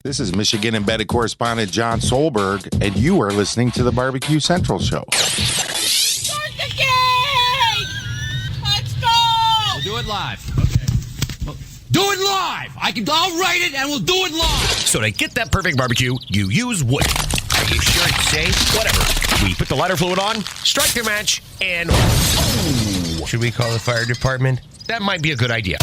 This is Michigan embedded correspondent John Solberg, and you are listening to the Barbecue Central Show. Start the game! Let's go! We'll do it live. Okay. Do it live! I'll write it and we'll do it live! So to get that perfect barbecue, you use wood. Are you sure it's safe? Whatever. We put the lighter fluid on, strike the match, and... Oh, should we call the fire department? That might be a good idea.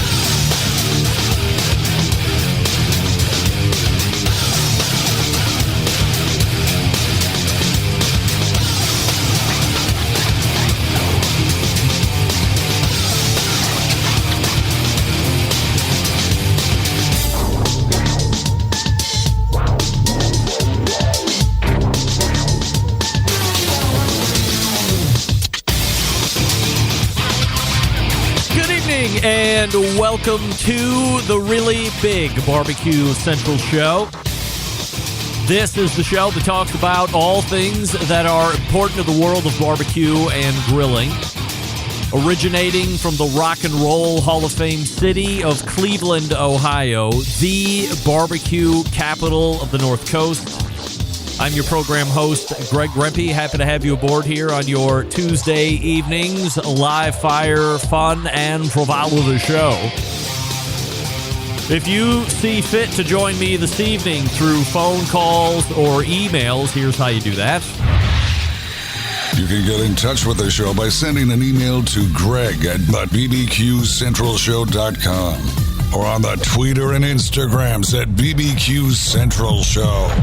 And welcome to the really big Barbecue Central Show. This is the show that talks about all things that are important to the world of barbecue and grilling. Originating from the Rock and Roll Hall of Fame city of Cleveland, Ohio, the barbecue capital of the North Coast. I'm your program host, Greg Rempe. Happy to have you aboard here on your Tuesday evenings. Live fire, fun, and frivolity show. If you see fit to join me this evening through phone calls or emails, here's how you do that. You can get in touch with the show by sending an email to Greg at bbqcentralshow.com or on the Twitter and Instagrams at BBQ Central Show.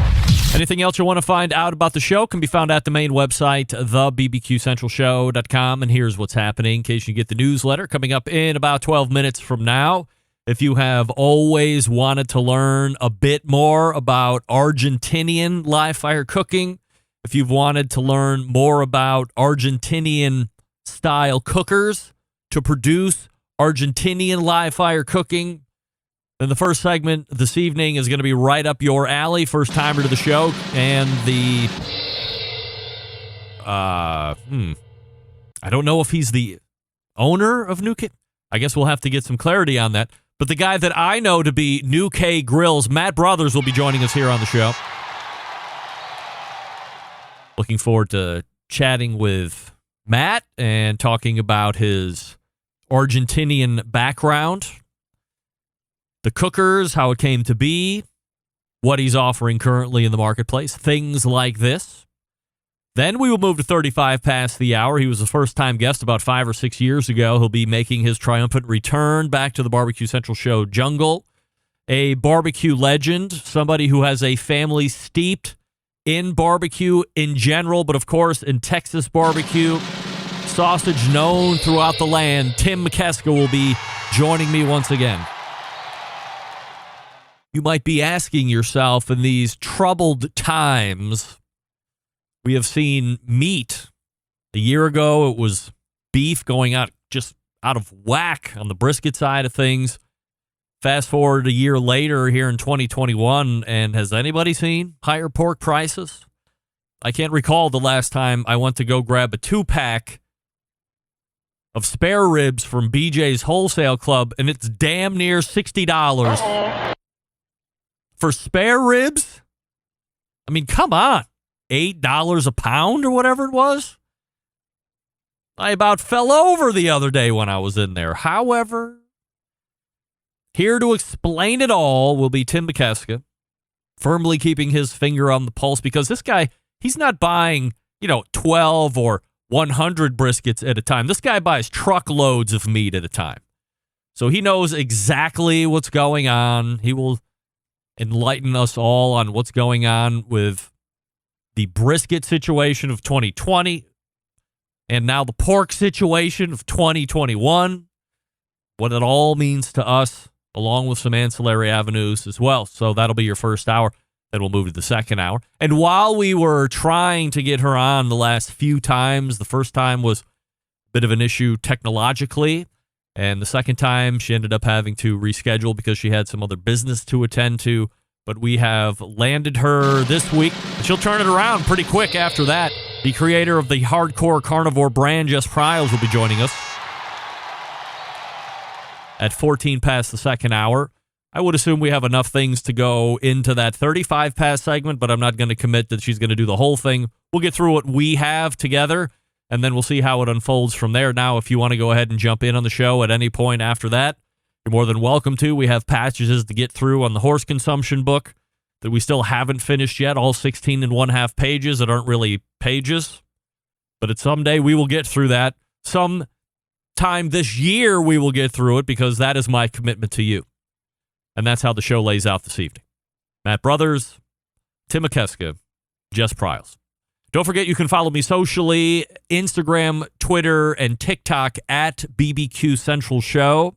Anything else you want to find out about the show can be found at the main website, thebbqcentralshow.com. And here's what's happening in case you get the newsletter coming up in about 12 minutes from now. If you have always wanted to learn a bit more about Argentinian live fire cooking, if you've wanted to learn more about Argentinian style cookers to produce Argentinian live fire cooking, then the first segment this evening is going to be right up your alley. First timer to the show. And the... I don't know if he's the owner of Nuke. I guess we'll have to get some clarity on that. But the guy that I know to be Nuke Grills, Matt Brothers, will be joining us here on the show. Looking forward to chatting with Matt and talking about his Argentinian background, the cookers, how it came to be, what he's offering currently in the marketplace, things like this. Then we will move to 35 past the hour. He was a first-time guest about 5 or 6 years ago. He'll be making his triumphant return back to the Barbecue Central Show jungle. A barbecue legend, somebody who has a family steeped in barbecue in general, but of course in Texas barbecue. Sausage known throughout the land. Tim Mikeska will be joining me once again. You might be asking yourself, in these troubled times, we have seen meat. A year ago, it was beef going out of whack on the brisket side of things. Fast forward a year later here in 2021, and has anybody seen higher pork prices? I can't recall the last time I went to go grab a 2-pack of spare ribs from BJ's Wholesale Club, and it's damn near $60 for spare ribs. I mean, come on. $8 a pound or whatever it was. I about fell over the other day when I was in there. However, here to explain it all will be Tim Mikeska, firmly keeping his finger on the pulse, because this guy, he's not buying, 12 or 100 briskets at a time. This guy buys truckloads of meat at a time. So he knows exactly what's going on. He will enlighten us all on what's going on with the brisket situation of 2020 and now the pork situation of 2021, what it all means to us, along with some ancillary avenues as well. So that'll be your first hour. Then we'll move to the second hour. And while we were trying to get her on the last few times, the first time was a bit of an issue technologically, and the second time she ended up having to reschedule because she had some other business to attend to. But we have landed her this week. She'll turn it around pretty quick after that. The creator of the hardcore carnivore brand, Jess Pryles, will be joining us at 14 past the second hour. I would assume we have enough things to go into that 35 pass segment, but I'm not going to commit that she's going to do the whole thing. We'll get through what we have together, and then we'll see how it unfolds from there. Now, if you want to go ahead and jump in on the show at any point after that, you're more than welcome to. We have passages to get through on the horse consumption book that we still haven't finished yet, all 16 and 1/2 pages that aren't really pages. But at someday we will get through that. Sometime this year we will get through it because that is my commitment to you. And that's how the show lays out this evening. Matt Brothers, Tim Mikeska, Jess Pryles. Don't forget you can follow me socially, Instagram, Twitter, and TikTok at BBQ Central Show.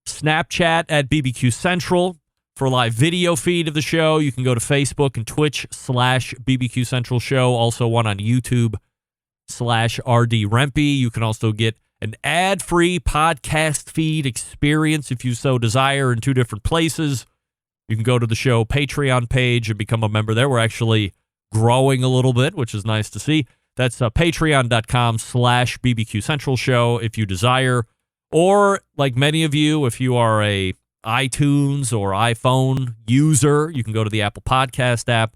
Snapchat at BBQ Central. For a live video feed of the show, you can go to Facebook and Twitch/BBQ Central Show. Also one on YouTube/RD Rempe. You can also get an ad-free podcast feed experience if you so desire in 2 different places. You can go to the show Patreon page and become a member there. We're actually growing a little bit, which is nice to see. That's patreon.com/BBQ Central Show if you desire. Or, like many of you, if you are a iTunes or iPhone user, you can go to the Apple Podcast app.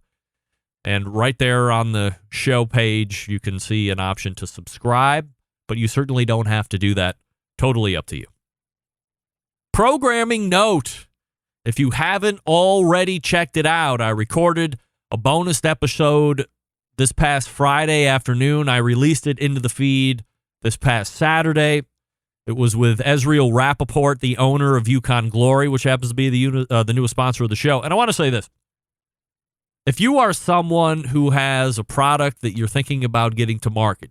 And right there on the show page, you can see an option to subscribe. But you certainly don't have to do that. Totally up to you. Programming note. If you haven't already checked it out, I recorded a bonus episode this past Friday afternoon. I released it into the feed this past Saturday. It was with Ezreal Rappaport, the owner of Yukon Glory, which happens to be the newest sponsor of the show. And I want to say this. If you are someone who has a product that you're thinking about getting to market,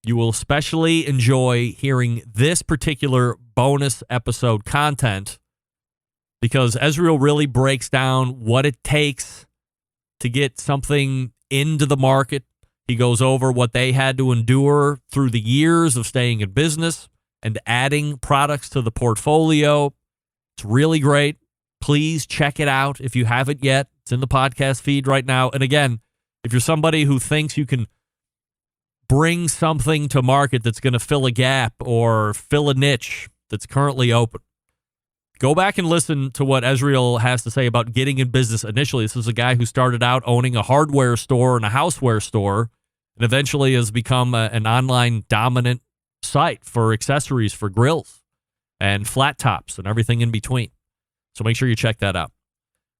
you will especially enjoy hearing this particular bonus episode content because Ezreal really breaks down what it takes to get something into the market. He goes over what they had to endure through the years of staying in business and adding products to the portfolio. It's really great. Please check it out if you haven't yet. It's in the podcast feed right now. And again, if you're somebody who thinks you can bring something to market that's going to fill a gap or fill a niche that's currently open, go back and listen to what Ezreal has to say about getting in business initially. This is a guy who started out owning a hardware store and a houseware store and eventually has become an online dominant site for accessories for grills and flat tops and everything in between. So make sure you check that out.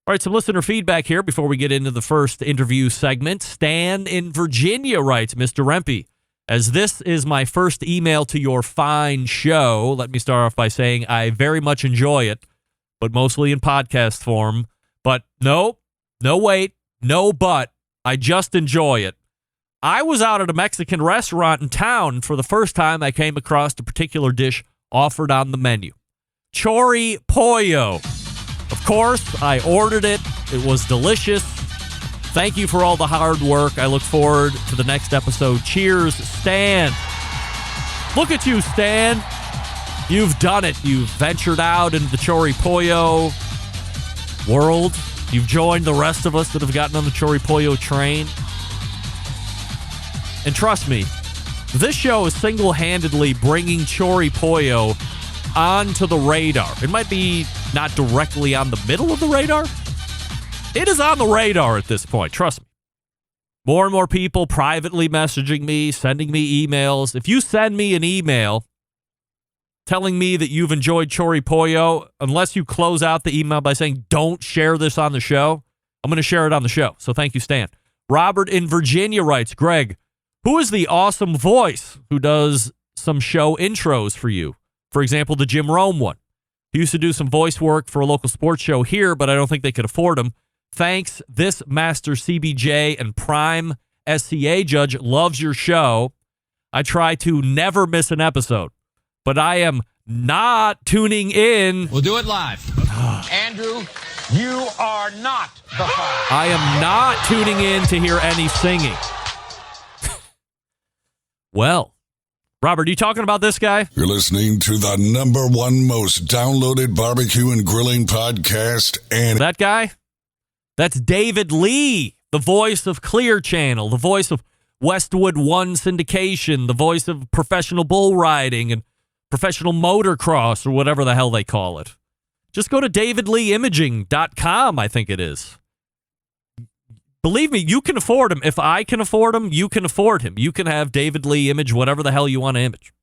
All right, some listener feedback here before we get into the first interview segment. Stan in Virginia writes, Mr. Rempe, as this is my first email to your fine show, let me start off by saying I very much enjoy it, but mostly in podcast form. But no wait, no but, I just enjoy it. I was out at a Mexican restaurant in town. For the first time, I came across a particular dish offered on the menu. Chori pollo. Of course, I ordered it. It was delicious. Thank you for all the hard work. I look forward to the next episode. Cheers, Stan. Look at you, Stan. You've done it. You've ventured out into the Chori pollo world. You've joined the rest of us that have gotten on the Chori pollo train. And trust me, this show is single-handedly bringing Chori pollo onto the radar. It might be not directly on the middle of the radar. It is on the radar at this point, trust me. More and more people privately messaging me, sending me emails. If you send me an email telling me that you've enjoyed Chori pollo, unless you close out the email by saying, don't share this on the show, I'm going to share it on the show. So thank you, Stan. Robert in Virginia writes, Greg, who is the awesome voice who does some show intros for you? For example, the Jim Rome one. He used to do some voice work for a local sports show here, but I don't think they could afford him. Thanks, this Master CBJ and Prime SCA judge loves your show. I try to never miss an episode, but I am not tuning in. We'll do it live. Andrew, you are not the father. I am not tuning in to hear any singing. Well, Robert, are you talking about this guy? You're listening to the #1 most downloaded barbecue and grilling podcast, and That guy? That's David Lee, the voice of Clear Channel, the voice of Westwood One syndication, the voice of professional bull riding and professional motocross or whatever the hell they call it. Just go to davidleeimaging.com, I think it is. Believe me, you can afford him. If I can afford him, you can afford him. You can have David Lee image whatever the hell you want to image.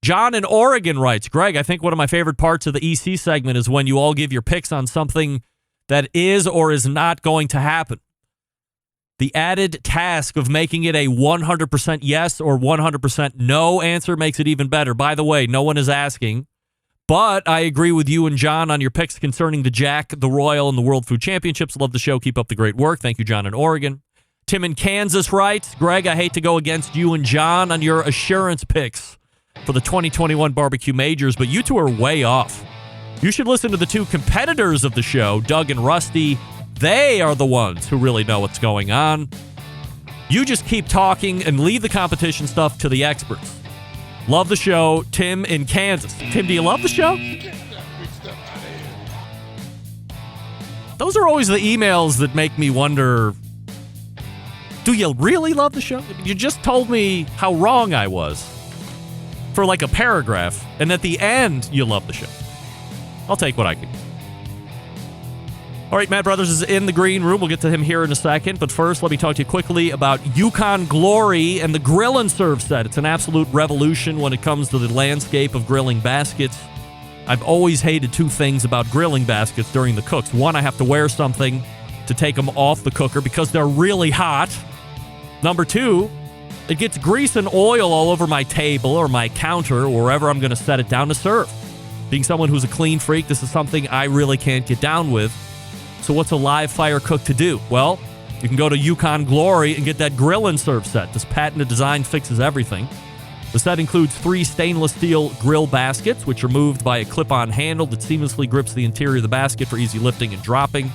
John in Oregon writes, Greg, I think one of my favorite parts of the EC segment is when you all give your picks on something that is or is not going to happen. The added task of making it a 100% yes or 100% no answer makes it even better. By the way, no one is asking, but I agree with you and John on your picks concerning the Jack, the Royal, and the World Food Championships. Love the show. Keep up the great work. Thank you, John in Oregon. Tim in Kansas writes, Greg, I hate to go against you and John on your assurance picks for the 2021 barbecue majors, but you two are way off. You should listen to the two competitors of the show, Doug and Rusty. They are the ones who really know what's going on. You just keep talking and leave the competition stuff to the experts. Love the show, Tim in Kansas. Tim, do you love the show? Those are always the emails that make me wonder, do you really love the show? You just told me how wrong I was for like a paragraph, and at the end, you love the show. I'll take what I can. All right, Matt Brothers is in the green room. We'll get to him here in a second. But first, let me talk to you quickly about Yukon Glory and the Grill and Serve set. It's an absolute revolution when it comes to the landscape of grilling baskets. I've always hated two things about grilling baskets during the cooks. One, I have to wear something to take them off the cooker because they're really hot. Number two, it gets grease and oil all over my table or my counter or wherever I'm going to set it down to serve. Being someone who's a clean freak, this is something I really can't get down with. So what's a live fire cook to do? Well, you can go to Yukon Glory and get that grill and serve set. This patented design fixes everything. The set includes 3 stainless steel grill baskets, which are moved by a clip-on handle that seamlessly grips the interior of the basket for easy lifting and dropping.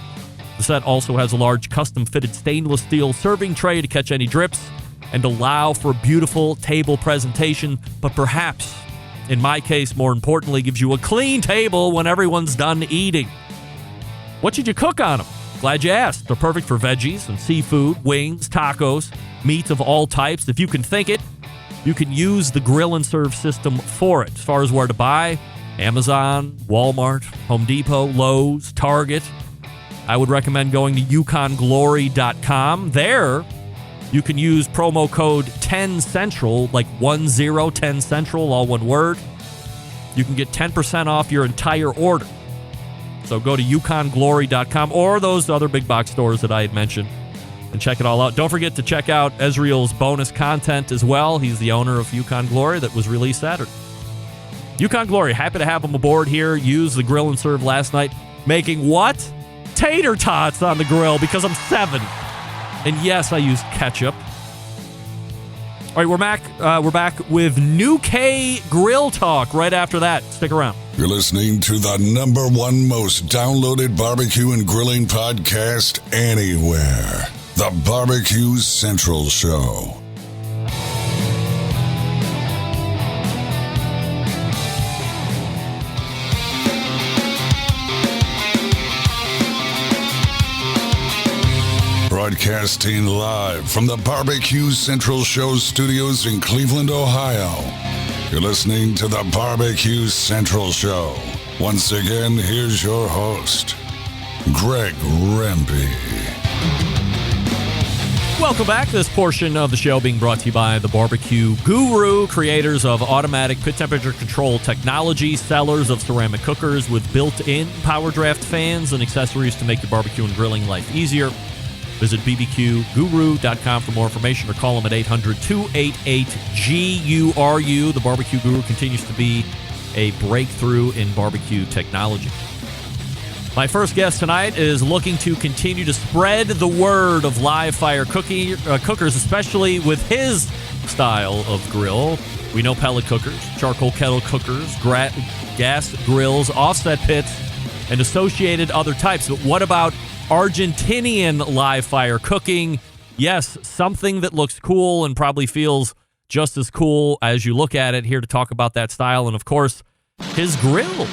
The set also has a large custom-fitted stainless steel serving tray to catch any drips and allow for a beautiful table presentation, but perhaps, in my case, more importantly, gives you a clean table when everyone's done eating. What should you cook on them? Glad you asked. They're perfect for veggies and seafood, wings, tacos, meats of all types. If you can think it, you can use the grill and serve system for it. As far as where to buy, Amazon, Walmart, Home Depot, Lowe's, Target. I would recommend going to yukonglory.com. There, you can use promo code 10Central, like 10Central, all one word. You can get 10% off your entire order. So go to yukonglory.com or those other big box stores that I had mentioned and check it all out. Don't forget to check out Ezreal's bonus content as well. He's the owner of Yukon Glory that was released Saturday. Yukon Glory, happy to have him aboard here. Used the grill and serve last night, making what? Tater tots on the grill because I'm 7. And yes, I use ketchup. All right, we're back with Nuke Grill Talk right after that. Stick around. You're listening to the #1 most downloaded barbecue and grilling podcast anywhere. The Barbecue Central Show. Broadcasting live from the Barbecue Central Show studios in Cleveland, Ohio. You're listening to the Barbecue Central Show. Once again, here's your host, Greg Rempe. Welcome back. This portion of the show being brought to you by the Barbecue Guru, creators of automatic pit temperature control technology, sellers of ceramic cookers with built-in power draft fans and accessories to make your barbecue and grilling life easier. Visit bbqguru.com for more information or call them at 800-288-GURU. The Barbecue Guru continues to be a breakthrough in barbecue technology. My first guest tonight is looking to continue to spread the word of live fire cookers, especially with his style of grill. We know pellet cookers, charcoal kettle cookers, gas grills, offset pits, and associated other types. But what about Argentinian live fire cooking? Yes, something that looks cool and probably feels just as cool as you look at it. Here to talk about that style and, of course, his grill.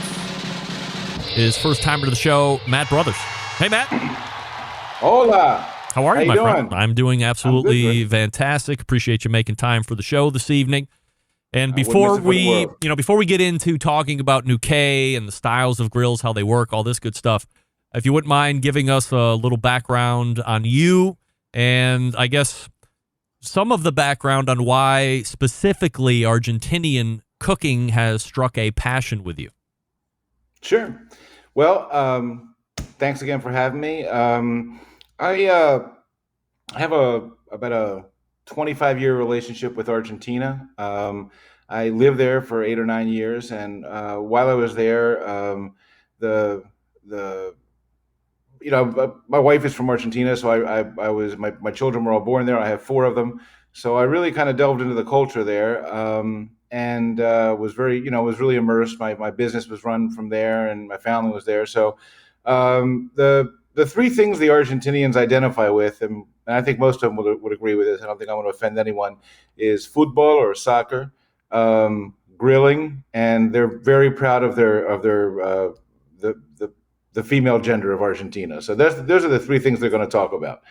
His first timer to the show, Matt Brothers. Hey, Matt. Hola. How are you, my doing? friend? I'm doing absolutely good. fantastic. Appreciate you making time for the show this evening. And I wouldn't miss before it for the we, world. before we get into talking about Nuke and the styles of grills, how they work, all this good stuff, if you wouldn't mind giving us a little background on you, and I guess some of the background on why specifically Argentinian cooking has struck a passion with you. Sure. Well, thanks again for having me. I have about a 25-year relationship with Argentina. I lived there for 8 or 9 years, and while I was there, the the my wife is from Argentina, so I was my children were all born there. I have four of them, so I really kind of delved into the culture there, and was very was really immersed. My business was run from there, and my family was there. So the three things the Argentinians identify with, and I think most of them would agree with this. I don't think I want to offend anyone. Is football or soccer, grilling, and they're very proud of their the female gender of Argentina. So those are the three things they're going to talk about.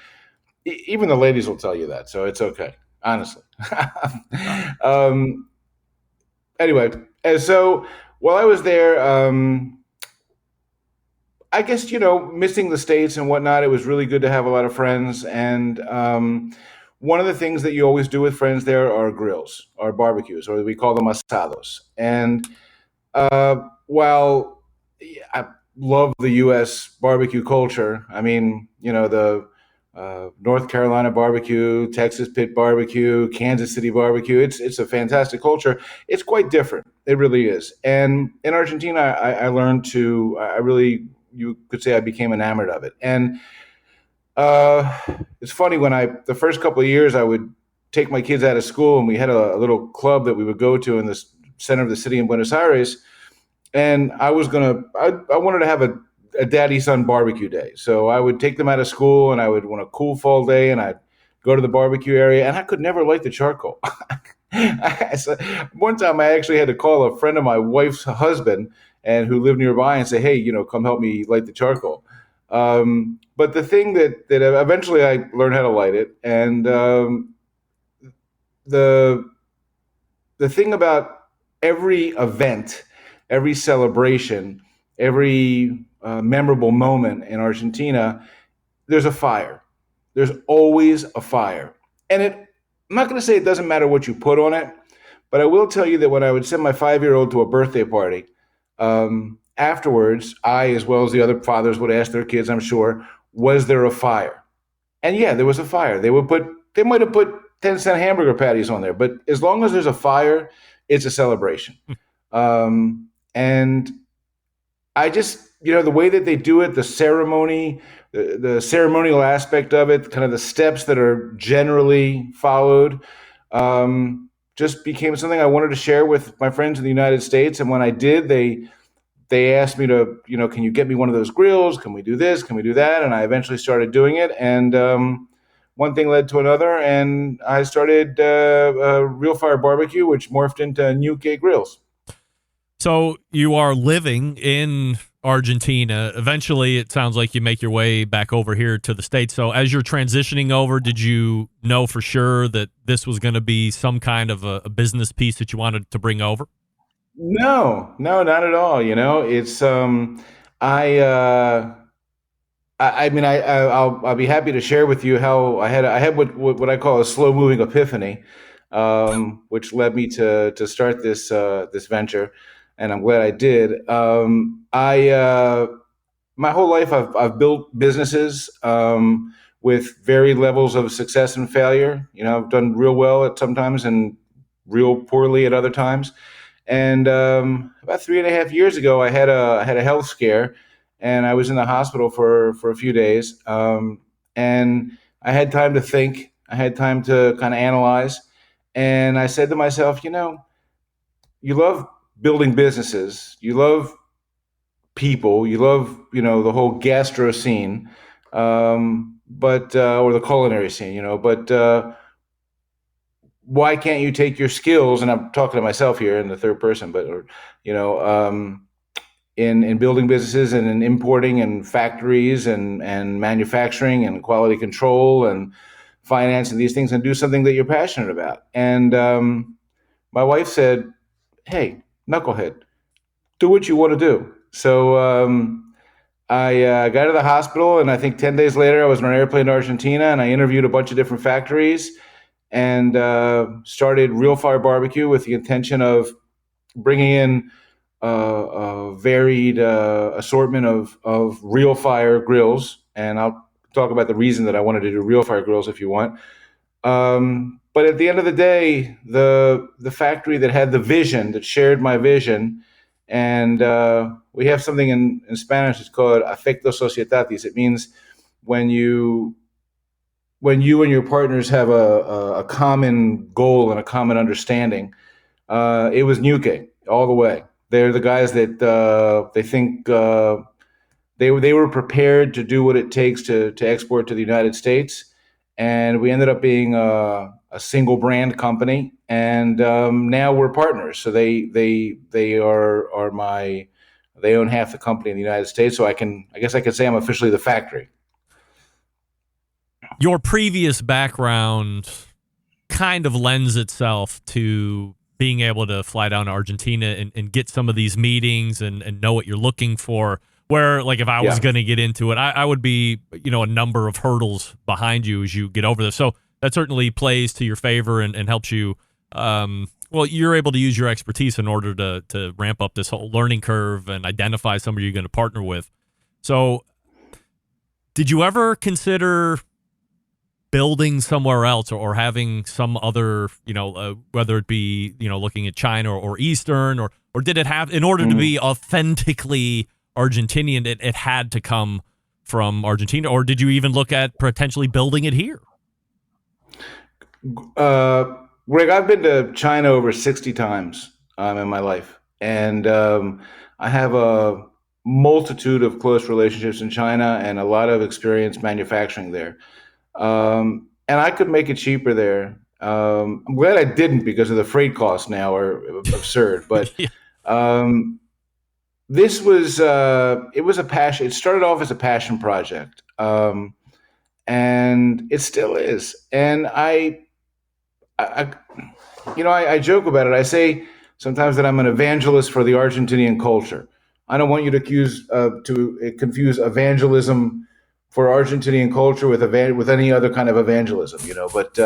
Even the ladies will tell you that, so it's okay, honestly. Anyway, and so while I was there, I guess missing the States and whatnot, it was really good to have a lot of friends. And one of the things that you always do with friends there are grills or barbecues, or we call them asados. And while I love the U.S. barbecue culture, I mean, the North Carolina barbecue, Texas pit barbecue, Kansas City barbecue. It's a fantastic culture. It's quite different. It really is. And in Argentina, I learned you could say I became enamored of it. And it's funny, the first couple of years I would take my kids out of school, and we had a little club that we would go to in the center of the city in Buenos Aires. And I wanted to have a daddy-son barbecue day. So I would take them out of school, and I would want a cool fall day, and I'd go to the barbecue area, and I could never light the charcoal. So one time I actually had to call a friend of my wife's husband and who lived nearby and say, hey, come help me light the charcoal. But the thing that eventually I learned how to light it. And the thing about every event, every celebration, every memorable moment in Argentina, there's a fire. There's always a fire. And I'm not going to say it doesn't matter what you put on it, but I will tell you that when I would send my 5-year-old to a birthday party, afterwards, I, as well as the other fathers, would ask their kids, I'm sure, was there a fire? And yeah, there was a fire. They might have put 10-cent hamburger patties on there, but as long as there's a fire, it's a celebration. And I just, the way that they do it, the ceremony, the ceremonial aspect of it, kind of the steps that are generally followed, just became something I wanted to share with my friends in the United States. And when I did, they asked me to, can you get me one of those grills? Can we do this? Can we do that? And I eventually started doing it. And one thing led to another, and I started Real Fire Barbecue, which morphed into Nuke Grills. So you are living in Argentina. Eventually, it sounds like you make your way back over here to the States. So as you're transitioning over, did you know for sure that this was going to be some kind of a business piece that you wanted to bring over? No, not at all. It's I'll be happy to share with you how I had what I call a slow moving epiphany, which led me to start this venture, and I'm glad I did. My whole life I've built businesses with varied levels of success and failure. I've done real well at sometimes and real poorly at other times. And about 3.5 years ago, I had a health scare, and I was in the hospital for a few days. And I had time to think. I had time to kind of analyze. And I said to myself, you love building businesses. You love people. You love, the whole gastro scene, but or the culinary scene, but why can't you take your skills? And I'm talking to myself here in the third person, but in building businesses and in importing and factories and manufacturing and quality control and finance and these things, and do something that you're passionate about. And my wife said, "Hey, knucklehead, do what you want to do." So I got to the hospital, and I think 10 days later, I was on an airplane to Argentina, and I interviewed a bunch of different factories and started Real Fire Barbecue with the intention of bringing in a varied assortment of Real Fire grills. And I'll talk about the reason that I wanted to do Real Fire grills if you want. But at the end of the day, the factory that had the vision, that shared my vision, and we have something in Spanish. It's called afecto societatis. It means when you and your partners have a common goal and a common understanding. It was Nuke all the way. They're the guys that they think they were prepared to do what it takes to export to the United States, and we ended up being a single brand company, and now we're partners. So they are my they own half the company in the United States. So I guess I could say I'm officially the factory. Your previous background kind of lends itself to being able to fly down to Argentina and get some of these meetings and know what you're looking for. Where, like, if I was going to get into it, I would be, a number of hurdles behind you as you get over this. So that certainly plays to your favor and helps you. You're able to use your expertise in order to ramp up this whole learning curve and identify somebody you're going to partner with. So did you ever consider building somewhere else or having some other, whether it be, looking at China or Eastern, or did it have, in order to be authentically Argentinian, it had to come from Argentina, or did you even look at potentially building it here? Greg, I've been to China over 60 times in my life, and I have a multitude of close relationships in China and a lot of experience manufacturing there. And I could make it cheaper there. I'm glad I didn't because of the freight costs now are absurd. But this was it was a passion. It started off as a passion project, and it still is. And I joke about it. I say sometimes that I'm an evangelist for the Argentinian culture. I don't want you to confuse evangelism for Argentinian culture with any other kind of evangelism, But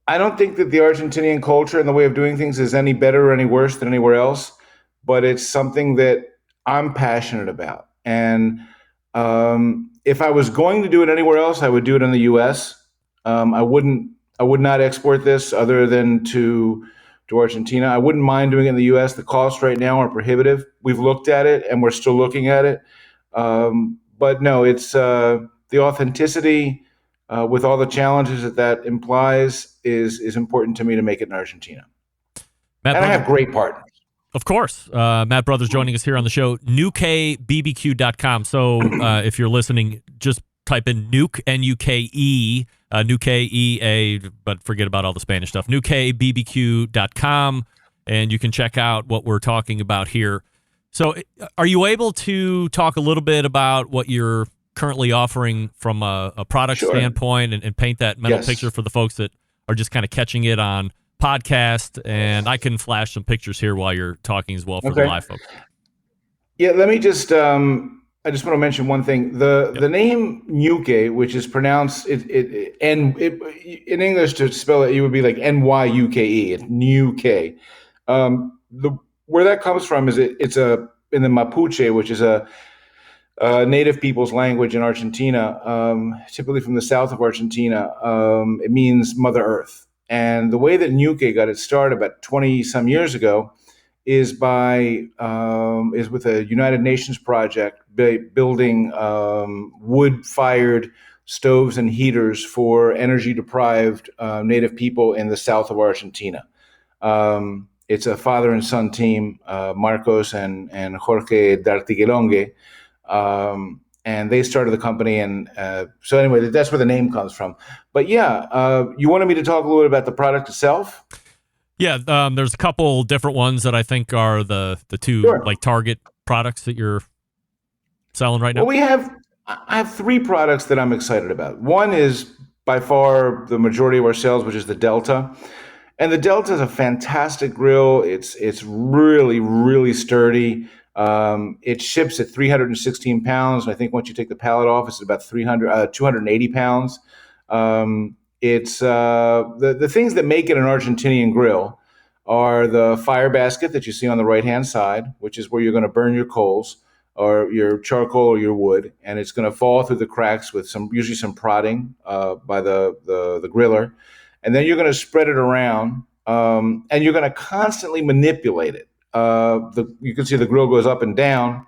I don't think that the Argentinian culture and the way of doing things is any better or any worse than anywhere else, but it's something that I'm passionate about. And if I was going to do it anywhere else, I would do it in the U.S. I would not export this other than to Argentina. I wouldn't mind doing it in the U.S. The costs right now are prohibitive. We've looked at it, and we're still looking at it. But no, it's the authenticity with all the challenges that implies is important to me to make it in Argentina. I have great partners. Of course. Matt Brothers joining us here on the show, nukebbq.com. So if you're listening, just type in Nuke, N-U-K-E, Nuke, E-A, but forget about all the Spanish stuff, nukebbq.com, and you can check out what we're talking about here. So are you able to talk a little bit about what you're currently offering from a product standpoint and paint that mental picture for the folks that are just kind of catching it on podcast? And I can flash some pictures here while you're talking as well for the live folks. Yeah, let me just I just want to mention one thing. The name Nuke, which is pronounced in English, to spell it, it would be like N-Y-U-K-E. It's Nuke. Where that comes from is it's in the Mapuche, which is a native people's language in Argentina, typically from the south of Argentina. It means Mother Earth. And the way that Nuke got its start about 20 some years ago is with a United Nations project building wood-fired stoves and heaters for energy-deprived native people in the south of Argentina. It's a father and son team, Marcos and Jorge D'Artiguelongue, and they started the company. And so anyway, that's where the name comes from. But you wanted me to talk a little bit about the product itself? Yeah, there's a couple different ones that I think are the two like target products that you're selling right now. Well, I have 3 products that I'm excited about. One is by far the majority of our sales, which is the Delta. And the Delta is a fantastic grill. It's really, really sturdy. It ships at 316 pounds. And I think once you take the pallet off, it's about 280 pounds. It's the things that make it an Argentinian grill are the fire basket that you see on the right-hand side, which is where you're going to burn your coals or your charcoal or your wood, and it's going to fall through the cracks with usually some prodding by the griller. And then you're going to spread it around, and you're going to constantly manipulate it. You can see the grill goes up and down.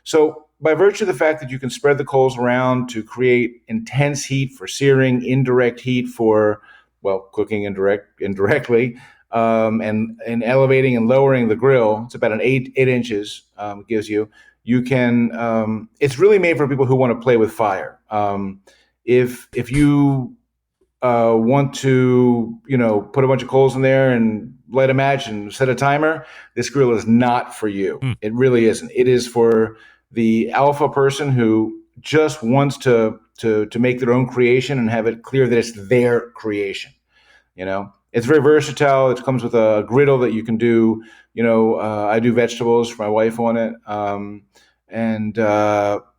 So by virtue of the fact that you can spread the coals around to create intense heat for searing, indirect heat for, well, cooking indirectly, and elevating and lowering the grill, it's about an 8 inches gives you. You can. It's really made for people who want to play with fire. If you want to, put a bunch of coals in there and light a match and set a timer, this grill is not for you. It really isn't. It is for the alpha person who just wants to make their own creation and have it clear that it's their creation. It's very versatile. It comes with a griddle that you can do. I do vegetables for my wife on it. And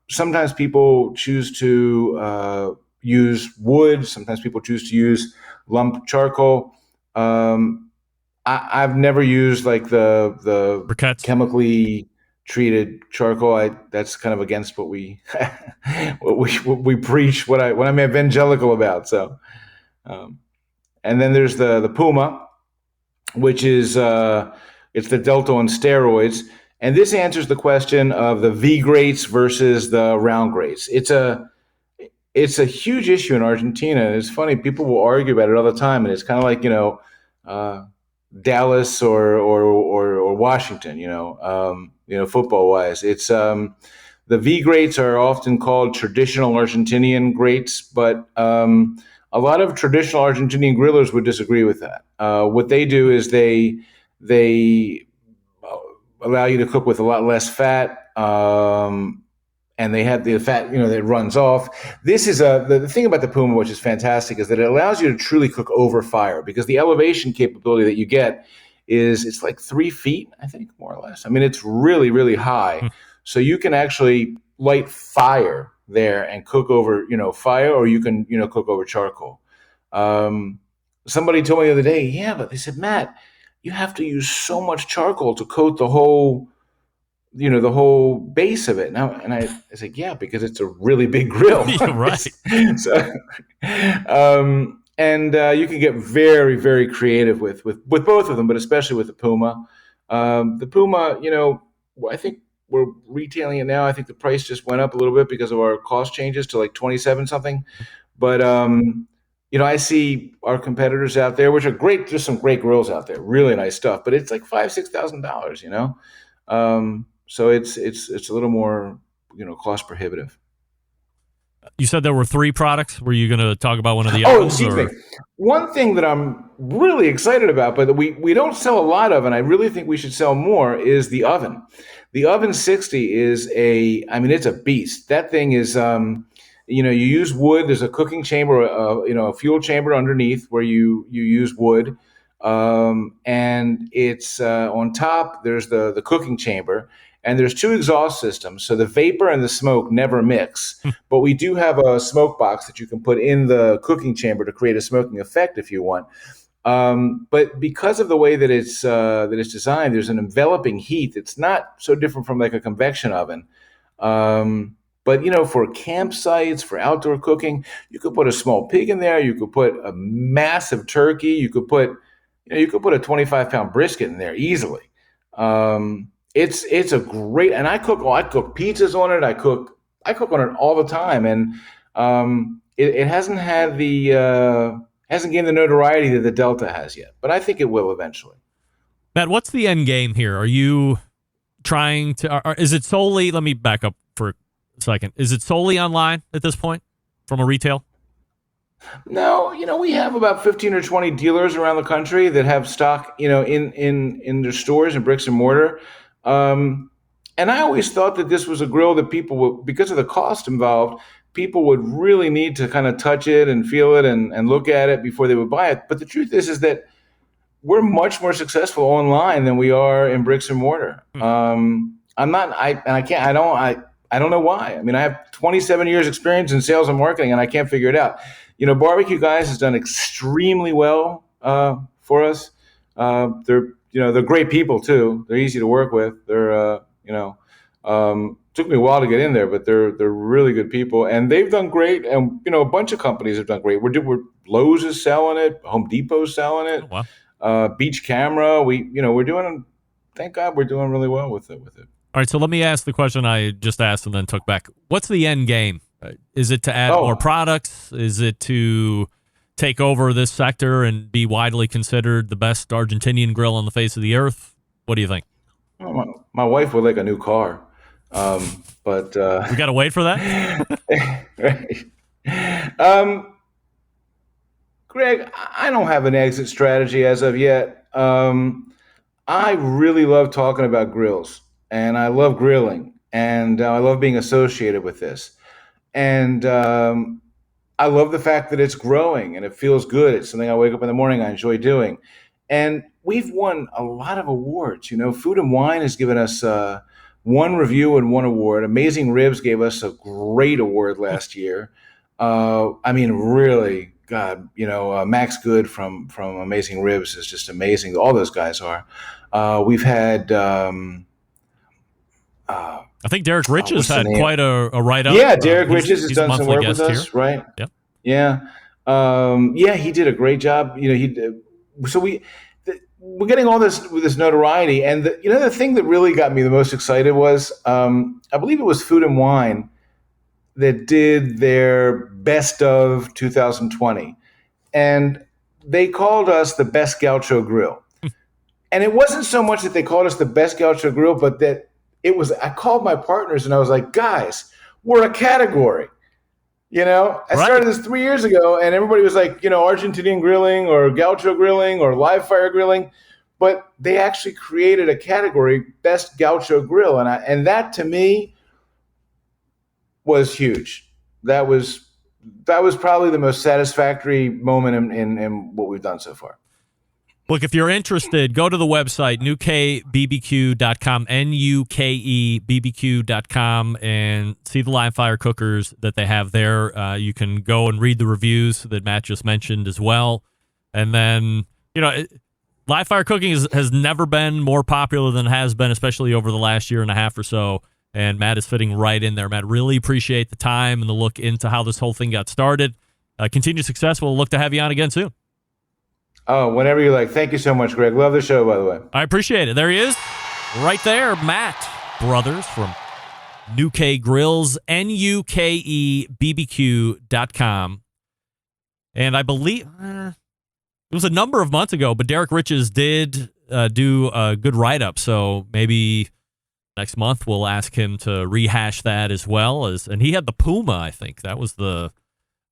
sometimes people choose to use wood. Sometimes people choose to use lump charcoal. I've never used like the briquettes, chemically treated charcoal. That's kind of against what we what we preach. What I'm evangelical about. So, and then there's the Puma, which is it's the Delta on steroids. And this answers the question of the V grates versus the round grates. It's a huge issue in Argentina. It's funny, people will argue about it all the time, and it's kind of like Dallas or Washington. Football wise, it's the V grates are often called traditional Argentinian grates, but a lot of traditional Argentinian grillers would disagree with that. What they do is they allow you to cook with a lot less fat, and they have the fat, that runs off. This is the thing about the Puma, which is fantastic, is that it allows you to truly cook over fire, because the elevation capability that you get it's like 3 feet, I think, more or less. I mean, it's really, really high. So you can actually light fire there and cook over, fire, or you can, cook over charcoal. Somebody told me the other day, yeah, but they said, Matt, you have to use so much charcoal to coat the whole base of it. And I said, yeah, because it's a really big grill. Yeah, right. So, you can get very, very creative with both of them, but especially with the Puma. The Puma, I think we're retailing it now. I think the price just went up a little bit because of our cost changes to like 27 something. But I see our competitors out there, which are great. There's some great grills out there, really nice stuff, but it's like $5,000-$6,000, so it's a little more, cost prohibitive. You said there were 3 products. Were you going to talk about one of the others? Excuse me. One thing that I'm really excited about, but that we don't sell a lot of, and I really think we should sell more, is the oven. The Oven 60 is it's a beast. That thing is, you use wood. There's a cooking chamber, a fuel chamber underneath where you use wood. And it's on top, there's the cooking chamber, and there's 2 exhaust systems. So the vapor and the smoke never mix. But we do have a smoke box that you can put in the cooking chamber to create a smoking effect if you want. But because of the way that it's designed, there's an enveloping heat that's not so different from like a convection oven. But for campsites, for outdoor cooking, you could put a small pig in there. You could put a massive turkey. You could put a 25-pound brisket in there easily. It's a great, and I cook pizzas on it. I cook on it all the time, and it hasn't had hasn't gained the notoriety that the Delta has yet, but I think it will eventually. Matt, what's the end game here? Are you trying to? Is it solely? Let me back up for a second. Is it solely online at this point, from a retail? No, we have about 15 or 20 dealers around the country that have stock, in their stores and bricks and mortar. And I always thought that this was a grill that people will, because of the cost involved, people would really need to kind of touch it and feel it and look at it before they would buy it. But the truth is that we're much more successful online than we are in bricks and mortar. I don't know why. I mean, I have 27 years experience in sales and marketing, and I can't figure it out. Barbecue Guys has done extremely well for us. They're great people too. They're easy to work with. They're took me a while to get in there, but they're really good people, and they've done great. And a bunch of companies have done great. We're Lowe's is selling it, Home Depot's selling it, Oh, wow. Beach Camera. We're doing. Thank God, we're doing really well with it. All right, so let me ask the question I just asked and then took back. What's the end game? Is it to add more products? Is it to take over this sector and be widely considered the best Argentinian grill on the face of the earth? What do you think? Well, my wife would like a new car, but we got to wait for that. Right. Greg, I don't have an exit strategy as of yet. I really love talking about grills, and I love grilling, and I love being associated with this. And I love the fact that it's growing and it feels good. It's something I wake up in the morning, I enjoy doing. And we've won a lot of awards. Food and Wine has given us one review and one award. Amazing Ribs gave us a great award last year. Really, God, Max Good from Amazing Ribs is just amazing. All those guys are. We've had... I think Derek Riches had quite a write-up. Yeah, Derek Riches has done some work with us, here. right? Yep. Yeah. He did a great job. We're getting all this with this notoriety, and the thing that really got me the most excited was I believe it was Food and Wine that did their best of 2020, and they called us the best Gaucho grill. And it wasn't so much that they called us the best Gaucho grill, but that I called my partners and I was like, guys, we're a category. I started this 3 years ago, and everybody was like, Argentinian grilling or Gaucho grilling or live fire grilling, but they actually created a category, best Gaucho grill. And that to me was huge. That was probably the most satisfactory moment in what we've done so far. Look, if you're interested, go to the website, nukebbq.com, nukebbq.com, and see the live fire cookers that they have there. You can go and read the reviews that Matt just mentioned as well. And then, live fire cooking has never been more popular than it has been, especially over the last year and a half or so. And Matt is fitting right in there. Matt, really appreciate the time and the look into how this whole thing got started. Continued success. We'll look to have you on again soon. Oh, whenever you like. Thank you so much, Greg. Love the show, by the way. I appreciate it. There he is. Right there, Matt Brothers from Nuke Grills, nukebbq.com. And I believe it was a number of months ago, but Derek Riches did do a good write-up, so maybe next month we'll ask him to rehash that as well. And he had the Puma, I think. That was the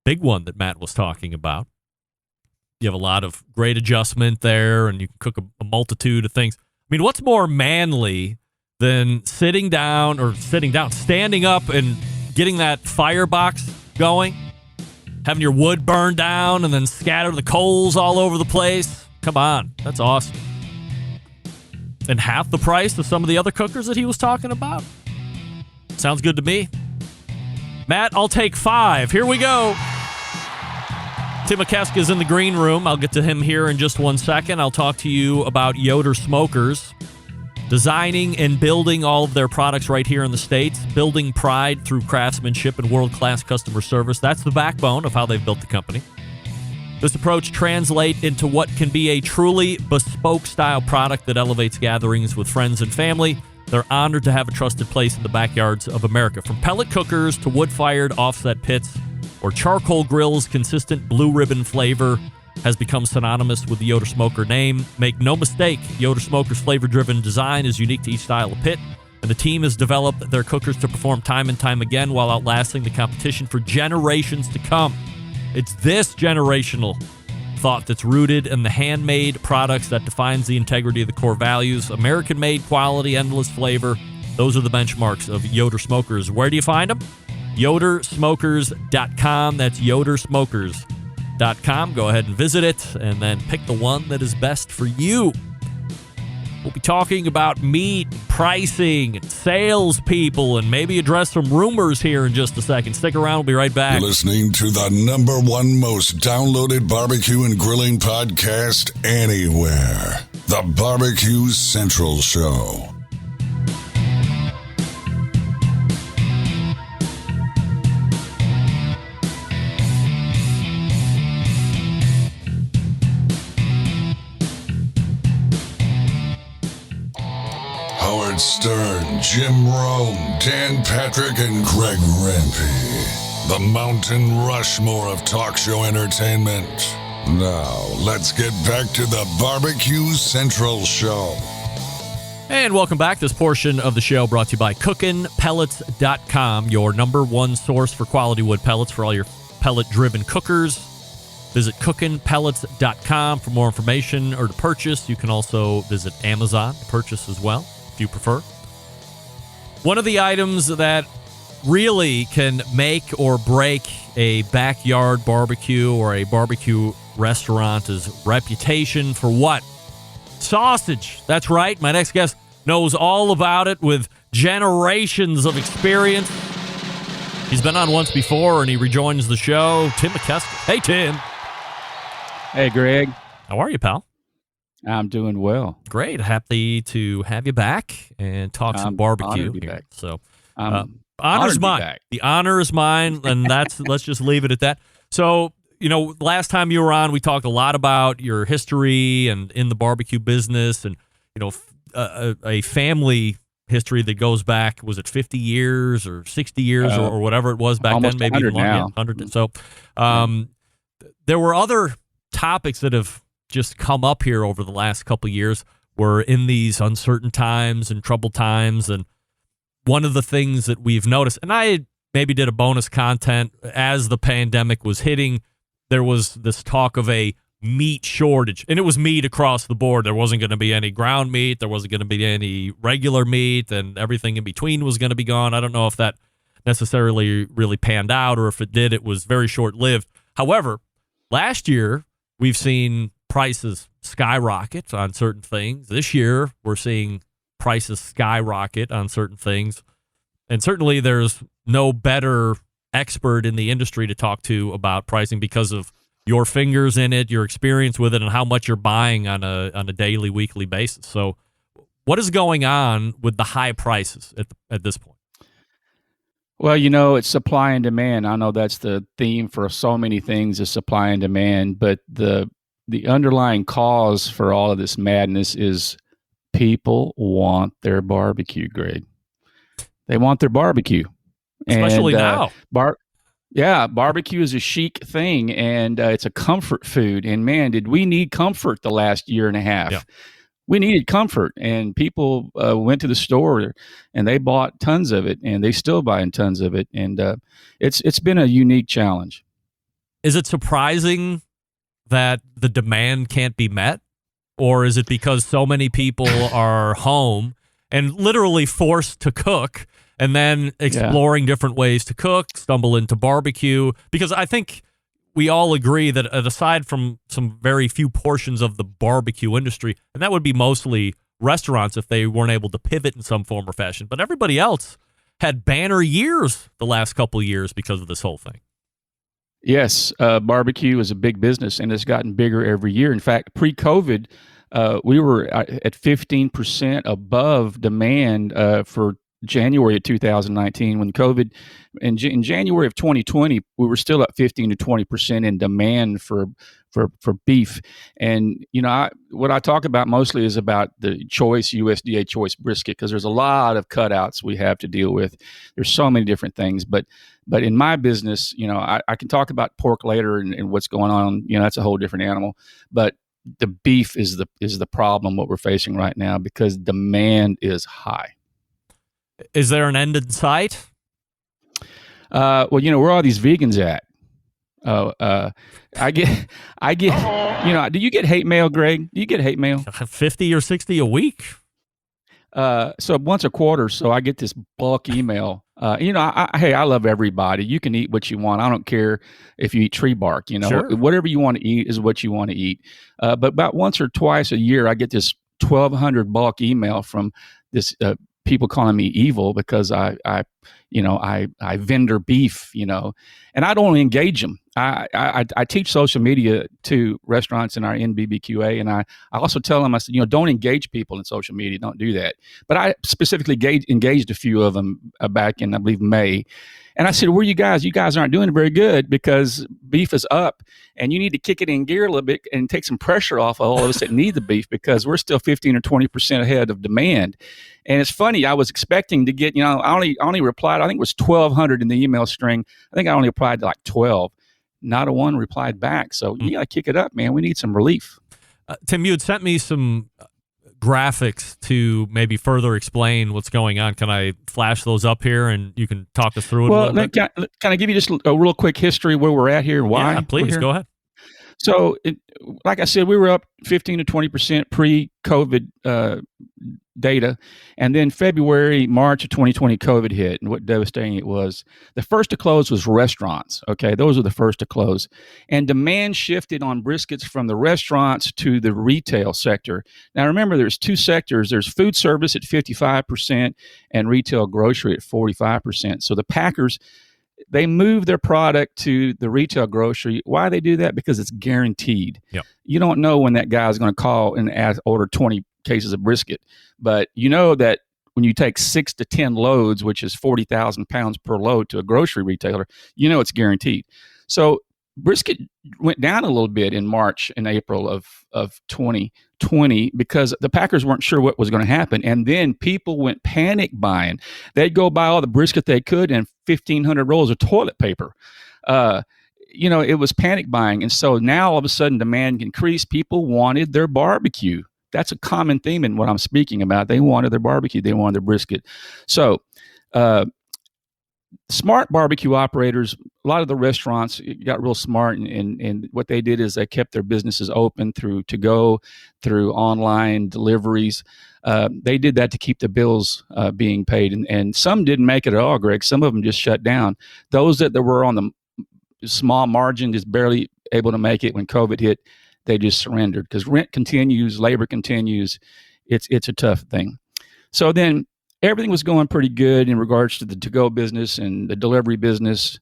big one that Matt was talking about. You have a lot of great adjustment there, and you can cook a multitude of things. I mean, what's more manly than standing up and getting that firebox going, having your wood burn down, and then scatter the coals all over the place? Come on, that's awesome. And half the price of some of the other cookers that he was talking about? Sounds good to me. Matt, I'll take 5. Here we go. Tim Mikeska is in the green room. I'll get to him here in just 1 second. I'll talk to you about Yoder Smokers, designing and building all of their products right here in the States, building pride through craftsmanship and world-class customer service. That's the backbone of how they've built the company. This approach translates into what can be a truly bespoke-style product that elevates gatherings with friends and family. They're honored to have a trusted place in the backyards of America. From pellet cookers to wood-fired offset pits, or charcoal grills, consistent blue ribbon flavor has become synonymous with the Yoder Smoker name. Make no mistake, Yoder Smoker's flavor-driven design is unique to each style of pit, and the team has developed their cookers to perform time and time again while outlasting the competition for generations to come. It's this generational thought that's rooted in the handmade products that defines the integrity of the core values. American-made quality, endless flavor. Those are the benchmarks of Yoder Smokers. Where do you find them? yodersmokers.com. That's yodersmokers.com. Go ahead and visit it and then pick the one that is best for you. We'll be talking about meat, pricing, and salespeople, and maybe address some rumors here in just a second. Stick around. We'll be right back. You're listening to the #1 most downloaded barbecue and grilling podcast anywhere. The Barbecue Central Show. Howard Stern, Jim Rome, Dan Patrick, and Greg Rempe. The Mountain Rushmore of talk show entertainment. Now, let's get back to the Barbecue Central Show. And welcome back. This portion of the show brought to you by cookinpellets.com, your #1 source for quality wood pellets for all your pellet-driven cookers. Visit cookinpellets.com for more information or to purchase. You can also visit Amazon to purchase as well, if you prefer. One of the items that really can make or break a backyard barbecue or a barbecue restaurant is reputation for what? Sausage. That's right. My next guest knows all about it with generations of experience. He's been on once before, and he rejoins the show. Tim Mikeska. Hey, Tim. Hey, Greg. How are you, pal? I'm doing well. Great. Happy to have you back and talk some barbecue here. Back. So, honor's mine. back. The honor is mine, and that's let's just leave it at that. So, last time you were on, we talked a lot about your history and in the barbecue business, and a family history that goes back. Was it 50 years or 60 years or whatever it was back almost then? Maybe 100 now. 100. So, there were other topics that have just come up here over the last couple of years. We're in these uncertain times and troubled times, and one of the things that we've noticed, and I maybe did a bonus content as the pandemic was hitting, there was this talk of a meat shortage, and it was meat across the board. There wasn't going to be any ground meat, there wasn't going to be any regular meat, and everything in between was going to be gone. I don't know if that necessarily really panned out, or if it did, it was very short-lived. However, last year, we've seen prices skyrocket on certain things. This year, we're seeing prices skyrocket on certain things. And certainly there's no better expert in the industry to talk to about pricing because of your fingers in it, your experience with it, and how much you're buying on a daily, weekly basis. So what is going on with the high prices at this point? Well, it's supply and demand. I know that's the theme for so many things is supply and demand, but the underlying cause for all of this madness is people want their barbecue, Greg. They want their barbecue. Especially now. Barbecue is a chic thing, and it's a comfort food. And man, did we need comfort the last year and a half. Yeah. We needed comfort, and people went to the store and they bought tons of it, and they still buying tons of it. And it's been a unique challenge. Is it surprising that the demand can't be met? Or is it because so many people are home and literally forced to cook and then exploring different ways to cook, stumble into barbecue? Because I think we all agree that aside from some very few portions of the barbecue industry, and that would be mostly restaurants if they weren't able to pivot in some form or fashion, but everybody else had banner years the last couple of years because of this whole thing. Yes, barbecue is a big business, and it's gotten bigger every year. In fact, pre-COVID, we were at 15% above demand for January of 2019. When COVID, in January of 2020, we were still at 15 to 20% in demand for beef. And what I talk about mostly is about the USDA choice brisket, because there's a lot of cutouts we have to deal with. There's so many different things, but in my business, I can talk about pork later and what's going on. That's a whole different animal. But the beef is the problem, what we're facing right now, because demand is high. Is there an end in sight? Well, where are all these vegans at? I get. Do you get hate mail, Greg? Do you get hate mail? 50 or 60 a week. So once a quarter, so I get this bulk email Hey, I love everybody. You can eat what you want. I don't care if you eat tree bark. Sure. Whatever you want to eat is what you want to eat. But about once or twice a year, I get this 1,200 bulk email from this people calling me evil because I vendor beef, and I don't engage them. I teach social media to restaurants in our NBBQA, and I also tell them, I said, don't engage people in social media. Don't do that. But I specifically engaged a few of them back in, I believe, May. And I said, where are you guys? You guys aren't doing very good because beef is up and you need to kick it in gear a little bit and take some pressure off all of us that need the beef because we're still 15 or 20% ahead of demand. And it's funny, I was expecting to get, I only replied, I think it was 1,200 in the email string. I think I only replied to like 12. Not a one replied back. So you got to kick it up, man. We need some relief. Tim, you had sent me some graphics to maybe further explain what's going on. Can I flash those up here and you can talk us through it a little bit? Can I give you just a real quick history where we're at here and why? Yeah, please, go ahead. So, like I said, we were up 15 to 20% pre-COVID data. And then March of 2020, COVID hit, and what devastating it was. The first to close was restaurants. Okay, those were the first to close. And demand shifted on briskets from the restaurants to the retail sector. Now, remember, there's two sectors. There's food service at 55% and retail grocery at 45%. So the packers, they move their product to the retail grocery. Why they do that? Because it's guaranteed. Yep. You don't know when that guy's going to call and order 20 cases of brisket, but you know that when you take 6 to 10 loads, which is 40,000 pounds per load to a grocery retailer, it's guaranteed. So brisket went down a little bit in March and April of 2020 because the packers weren't sure what was going to happen. And then people went panic buying. They'd go buy all the brisket they could and 1,500 rolls of toilet paper. It was panic buying. And so now all of a sudden demand increased. People wanted their barbecue. That's a common theme in what I'm speaking about. They wanted their barbecue. They wanted their brisket. So smart barbecue operators, a lot of the restaurants got real smart, and what they did is they kept their businesses open through to-go, through online deliveries. They did that to keep the bills being paid, and some didn't make it at all, Greg. Some of them just shut down. Those that were on the small margin, just barely able to make it when COVID hit, they just surrendered because rent continues, labor continues. It's a tough thing. So then everything was going pretty good in regards to the to-go business and the delivery business.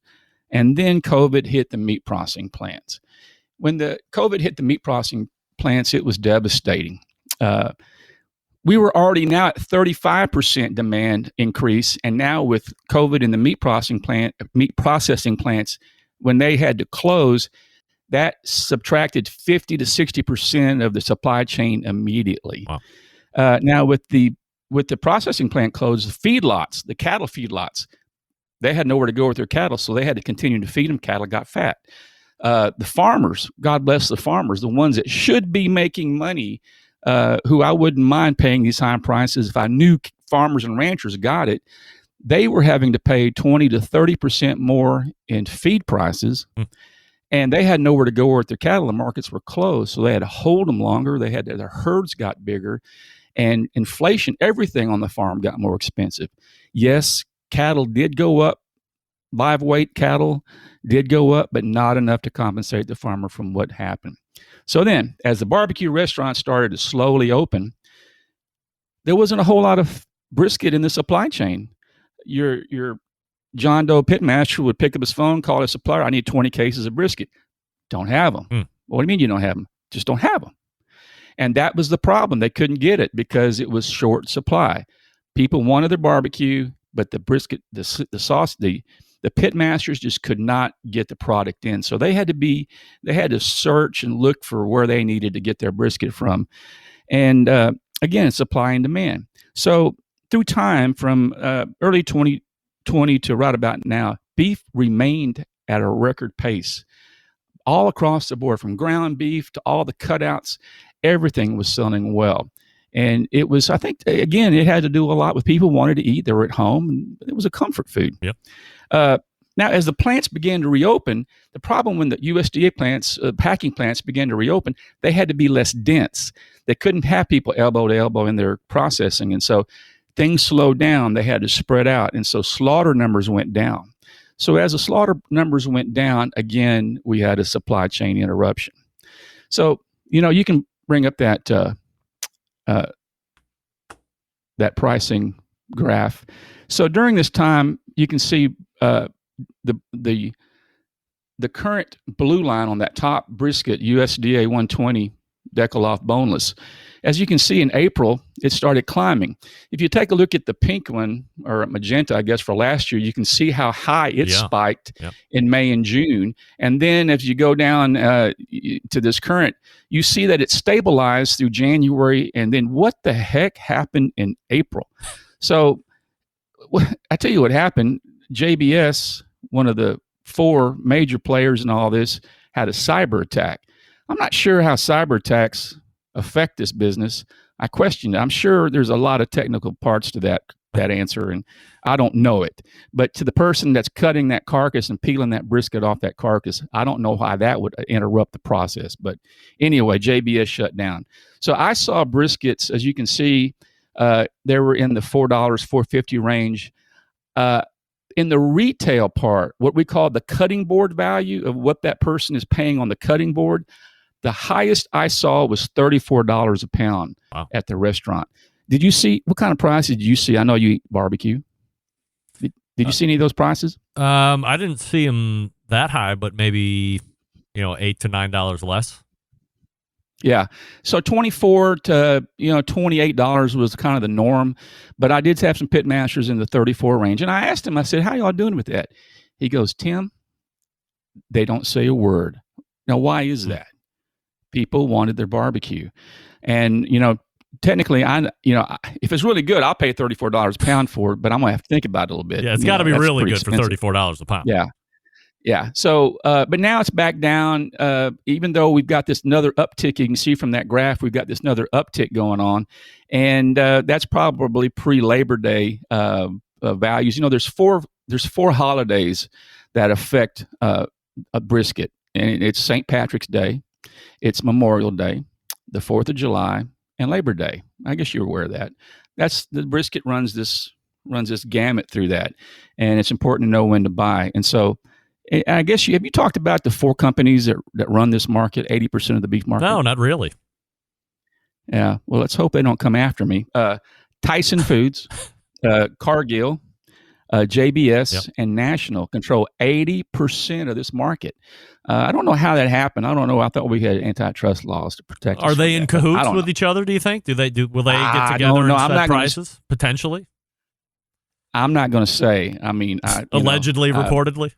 And then COVID hit the meat processing plants. When the COVID hit the meat processing plants, it was devastating. We were already now at 35% demand increase. And now with COVID in the meat processing plants, when they had to close, that subtracted 50 to 60% of the supply chain immediately. Wow. Now with the processing plant closed, the cattle feedlots, they had nowhere to go with their cattle, so they had to continue to feed them. Cattle got fat. The farmers, God bless the farmers, the ones that should be making money, who I wouldn't mind paying these high prices if I knew farmers and ranchers got it, they were having to pay 20 to 30% more in feed prices. And they had nowhere to go with their cattle. The markets were closed, so they had to hold them longer. Their herds got bigger, and inflation, everything on the farm got more expensive. Yes, cattle did go up. Live weight cattle did go up, but not enough to compensate the farmer from what happened. So then, as the barbecue restaurants started to slowly open, there wasn't a whole lot of brisket in the supply chain. Your John Doe pitmaster would pick up his phone, call his supplier, I need 20 cases of brisket. Don't have them. What do you mean you don't have them? Just don't have them. And that was the problem. They couldn't get it because it was short supply. People wanted their barbecue, but the brisket, the sauce, the pitmasters just could not get the product in. So they had to search and look for where they needed to get their brisket from. And again, supply and demand. So through time, from early 2020 to right about now, beef remained at a record pace all across the board, from ground beef to all the cutouts. Everything was selling well. And it was, I think, again, it had to do a lot with people wanted to eat. They were at home, and it was a comfort food. Yep. Now, as the plants began to reopen, the problem when the USDA plants, packing plants began to reopen, they had to be less dense. They couldn't have people elbow to elbow in their processing. And so things slowed down. They had to spread out, and so slaughter numbers went down. So as the slaughter numbers went down, again, we had a supply chain interruption. So, you can bring up that that pricing graph. So during this time, you can see the current blue line on that top brisket, USDA 120 Decaloff boneless. As you can see in April, it started climbing. If you take a look at the pink one, or magenta, I guess, for last year, you can see how high it spiked in May and June. And then as you go down to this current, you see that it stabilized through January. And then what the heck happened in April? So I tell you what happened. JBS, one of the 4 major players in all this, had a cyber attack. I'm not sure how cyber attacks affect this business. I question it. I'm sure there's a lot of technical parts to that answer, and I don't know it. But to the person that's cutting that carcass and peeling that brisket off that carcass, I don't know why that would interrupt the process. But anyway, JBS shut down. So I saw briskets, as you can see, they were in the $4, $4.50 range. In the retail part, what we call the cutting board value of what that person is paying on the cutting board, the highest I saw was $34 a pound at the restaurant. Did you see, what kind of prices did you see? I know you eat barbecue. Did you see any of those prices? I didn't see them that high, but maybe, $8 to $9 less. Yeah. So $24 to, $28 was kind of the norm, but I did have some pit masters in the 34 range. And I asked him, I said, how y'all doing with that? He goes, Tim, they don't say a word. Now, why is that? People wanted their barbecue. And, technically, if it's really good, I'll pay $34 a pound for it, but I'm going to have to think about it a little bit. Yeah, it's got to be really good expensive for $34 a pound. Yeah. Yeah. So, but now it's back down, even though we've got this another uptick. You can see from that graph, we've got this another uptick going on. And that's probably pre-Labor Day values. There's four holidays that affect a brisket. And it's St. Patrick's Day, it's Memorial Day, the 4th of July, and Labor Day. I guess you're aware of that. That's the brisket runs this gamut through that. And it's important to know when to buy. And so, I guess have you talked about the 4 companies that run this market, 80% of the beef market? No, not really. Yeah. Well, let's hope they don't come after me. Tyson Foods, Cargill, JBS, and National control 80% of this market. I don't know how that happened. I don't know. I thought we had antitrust laws to protect us. Are they in cahoots with know. each other, do you think? Will they get together and set prices? Potentially? I'm not going to say. I mean, allegedly, reportedly.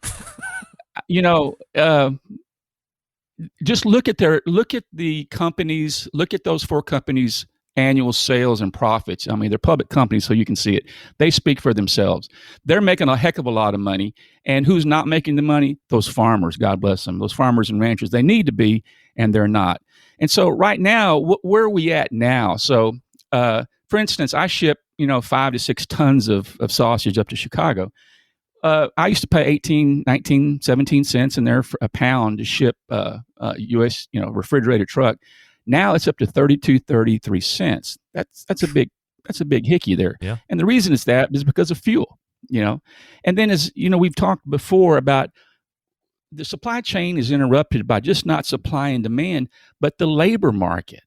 Just look at the companies, look at those 4 companies' annual sales and profits. I mean, they're public companies, so you can see it. They speak for themselves. They're making a heck of a lot of money. And who's not making the money? Those farmers, God bless them. Those farmers and ranchers, they need to be, and they're not. And so right now, where are we at now? So, for instance, I ship, 5 to 6 tons of sausage up to Chicago. I used to pay 18, 19, 17 cents in there for a pound to ship U.S. Refrigerated truck. Now it's up to 32, 33 cents. That's a big hickey there. Yeah. And the reason it's that is because of fuel. And then as we've talked before about the supply chain is interrupted by just not supply and demand, but the labor market.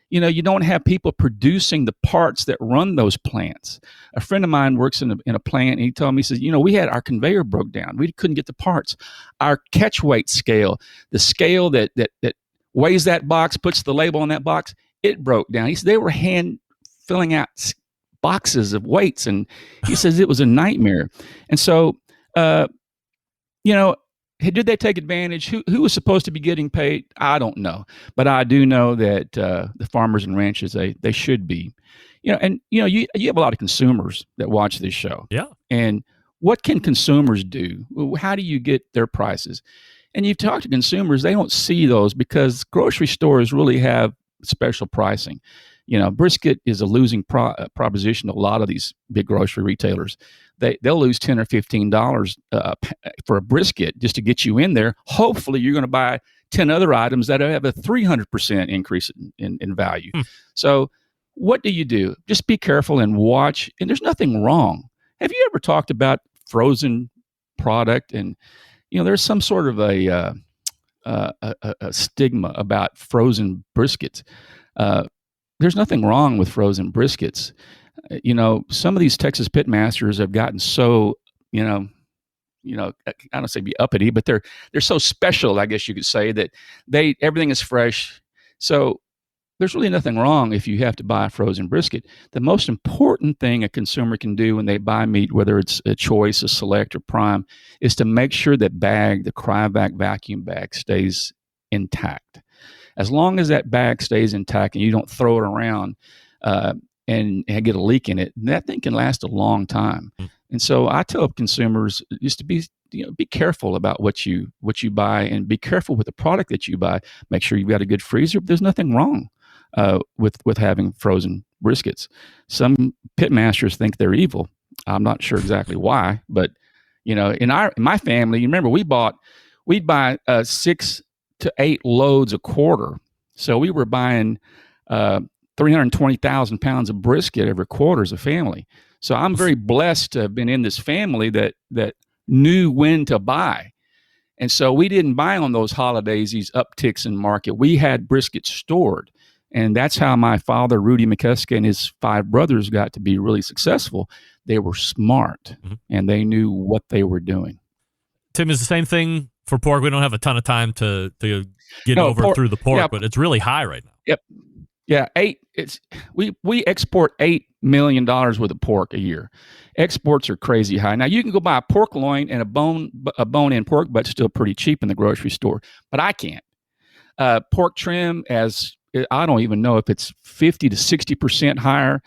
You don't have people producing the parts that run those plants. A friend of mine works in a plant, and he told me, he says, we had our conveyor broke down. We couldn't get the parts. Our catch weight scale, the scale that weighs that box, puts the label on that box, it broke down. He said they were hand filling out boxes of weights, and he says it was a nightmare. And so, did they take advantage? Who was supposed to be getting paid? I don't know, but I do know that the farmers and ranchers they should be. You have a lot of consumers that watch this show. Yeah. And what can consumers do? How do you get their prices? And you talk to consumers, they don't see those because grocery stores really have special pricing. Brisket is a losing proposition to a lot of these big grocery retailers. They'll lose $10 or $15 for a brisket just to get you in there. Hopefully, you're going to buy 10 other items that have a 300% increase in value. So, what do? Just be careful and watch. And there's nothing wrong. Have you ever talked about frozen product? And there's some sort of a stigma about frozen briskets. There's nothing wrong with frozen briskets. Some of these Texas pit masters have gotten so, I don't say be uppity, but they're so special, I guess you could say, that everything is fresh. So there's really nothing wrong if you have to buy a frozen brisket. The most important thing a consumer can do when they buy meat, whether it's a choice, a select, or prime, is to make sure that bag, the cryovac vacuum bag, stays intact. As long as that bag stays intact and you don't throw it around and get a leak in it, that thing can last a long time. And so I tell consumers just to be careful about what you buy, and be careful with the product that you buy. Make sure you've got a good freezer. But there's nothing wrong with having frozen briskets. Some pit masters think they're evil. I'm not sure exactly why, but in my family, you remember we'd buy 6 to 8 loads a quarter. So we were buying 320,000 pounds of brisket every quarter as a family. So I'm very blessed to have been in this family that knew when to buy. And so we didn't buy on those holidays, these upticks in market. We had brisket stored. And that's how my father, Rudy Mikeska, and his 5 brothers got to be really successful. They were smart, and they knew what they were doing. Tim, is the same thing for pork? We don't have a ton of time to get through the pork, but it's really high right now. Yep. Yeah, we export $8 million worth of pork a year. Exports are crazy high. Now you can go buy a pork loin and a bone-in pork, but it's still pretty cheap in the grocery store. But I can't. Pork trim, I don't even know if it's 50 to 60% higher.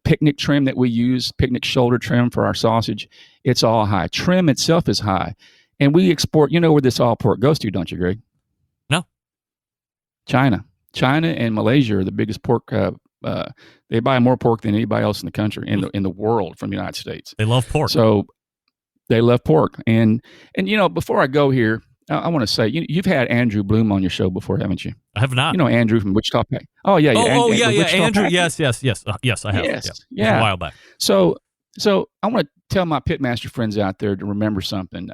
Picnic trim that we use, picnic shoulder trim for our sausage, it's all high. Trim itself is high, and we export. You know where this all pork goes to, don't you, Greg? No. China and Malaysia are the biggest pork. They buy more pork than anybody else in the country, in the world, from the United States. They love pork. So they love pork. And before I go here, I want to say, you've had Andrew Bloom on your show before, haven't you? I have not. Andrew from Wichita Pack. Oh yeah, yeah. Wichita Andrew. Pack? Yes, I have. Yes, yeah. It was a while back. So I want to tell my pitmaster friends out there to remember something.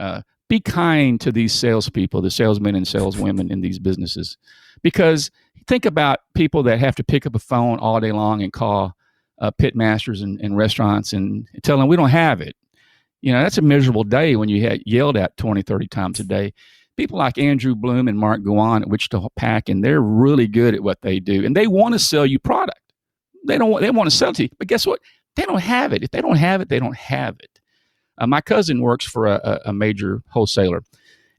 Be kind to these salespeople, the salesmen and saleswomen in these businesses, because think about people that have to pick up a phone all day long and call pitmasters and restaurants and tell them we don't have it. That's a miserable day when you get yelled at 20, 30 times a day. People like Andrew Bloom and Mark Guan at Wichita Pack, and they're really good at what they do, and they want to sell you product. They want to sell it to you, but guess what? They don't have it. If they don't have it, they don't have it. My cousin works for a major wholesaler,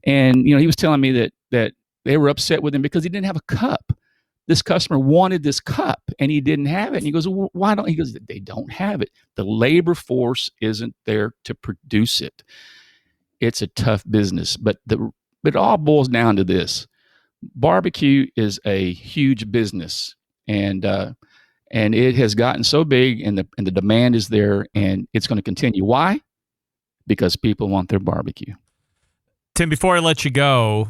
and he was telling me that they were upset with him because he didn't have a cup. This customer wanted this cup, and he didn't have it. And he goes, well, why don't? He goes, they don't have it. The labor force isn't there to produce it. It's a tough business, but it all boils down to this: barbecue is a huge business, and it has gotten so big, and the demand is there, and it's going to continue. Why? Because people want their barbecue. Tim, before I let you go,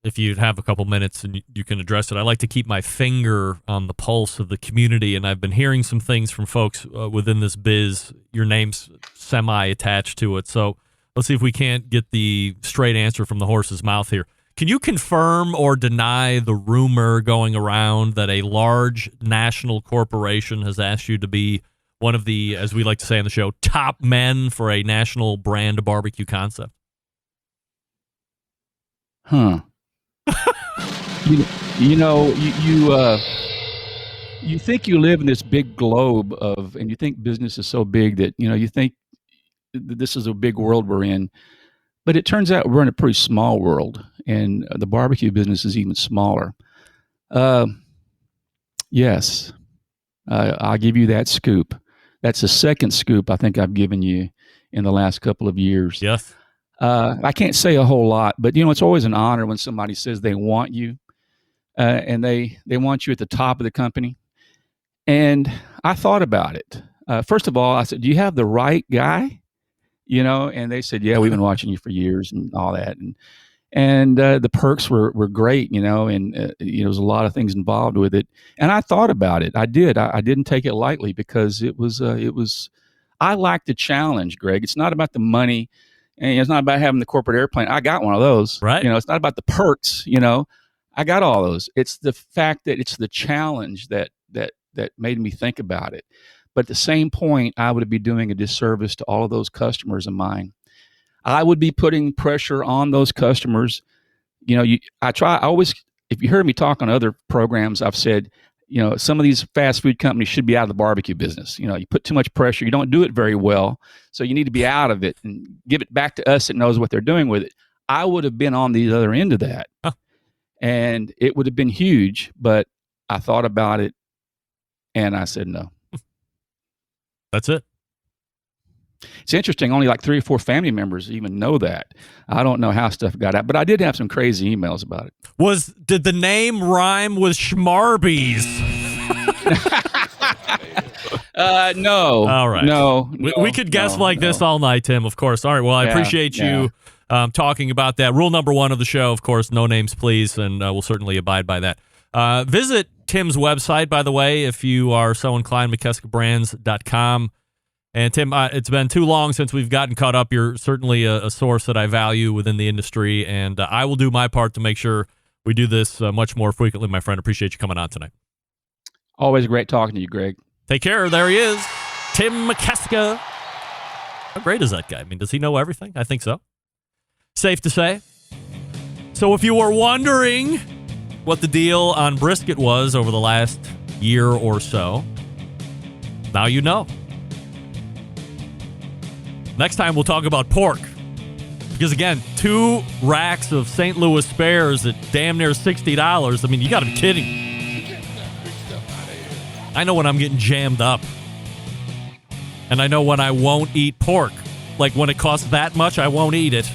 if you have a couple minutes and you can address it, I like to keep my finger on the pulse of the community, and I've been hearing some things from folks within this biz. Your name's semi-attached to it, so let's see if we can't get the straight answer from the horse's mouth here. Can you confirm or deny the rumor going around that a large national corporation has asked you to be one of the, as we like to say on the show, top men for a national brand barbecue concept? Huh. You think you live in this big globe and you think business is so big that, you think this is a big world we're in, but it turns out we're in a pretty small world, and the barbecue business is even smaller. Yes, I'll give you that scoop. That's the second scoop I think I've given you in the last couple of years. Yes. I can't say a whole lot, but it's always an honor when somebody says they want you, and they want you at the top of the company. And I thought about it. First of all, I said, "Do you have the right guy?" And they said, "Yeah, we've been watching you for years and all that." And the perks were great, and there was a lot of things involved with it. And I thought about it. I did. I didn't take it lightly because it was. I like the challenge, Greg. It's not about the money, and it's not about having the corporate airplane. I got one of those. Right. It's not about the perks. I got all those. It's the fact that it's the challenge that made me think about it. But at the same point, I would be doing a disservice to all of those customers of mine. I would be putting pressure on those customers. I always, if you heard me talk on other programs, I've said, some of these fast food companies should be out of the barbecue business. You put too much pressure. You don't do it very well. So you need to be out of it and give it back to us that knows what they're doing with it. I would have been on the other end of that. Huh. And it would have been huge, but I thought about it and I said no. That's it. It's interesting. Only like 3 or 4 family members even know that. I don't know how stuff got out, but I did have some crazy emails about it. Did the name rhyme with Schmarbies? No. All right. No. We could guess this all night, Tim, of course. All right. Well, I appreciate you talking about that. Rule number 1 of the show, of course, no names, please, and we'll certainly abide by that. Visit Tim's website, by the way, if you are so inclined, MikeskaBrands.com. And Tim, it's been too long since we've gotten caught up. You're certainly a source that I value within the industry, and I will do my part to make sure we do this much more frequently, my friend. Appreciate you coming on tonight. Always great talking to you, Greg. Take care. There he is, Tim Mikeska. How great is that guy? I mean, does he know everything? I think so. Safe to say. So if you were wondering what the deal on brisket was over the last year or so, now you know. Next time, we'll talk about pork. Because, again, 2 racks of St. Louis spares at damn near $60. I mean, you got to be kidding. I know when I'm getting jammed up. And I know when I won't eat pork. Like, when it costs that much, I won't eat it.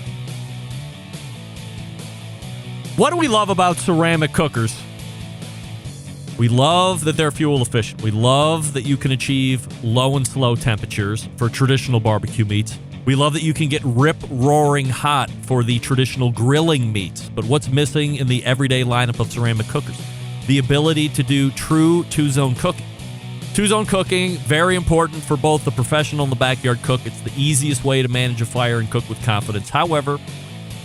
What do we love about ceramic cookers? We love that they're fuel efficient. We love that you can achieve low and slow temperatures for traditional barbecue meats. We love that you can get rip-roaring hot for the traditional grilling meats. But what's missing in the everyday lineup of ceramic cookers? The ability to do true 2-zone cooking. 2-zone cooking, very important for both the professional and the backyard cook. It's the easiest way to manage a fire and cook with confidence. However,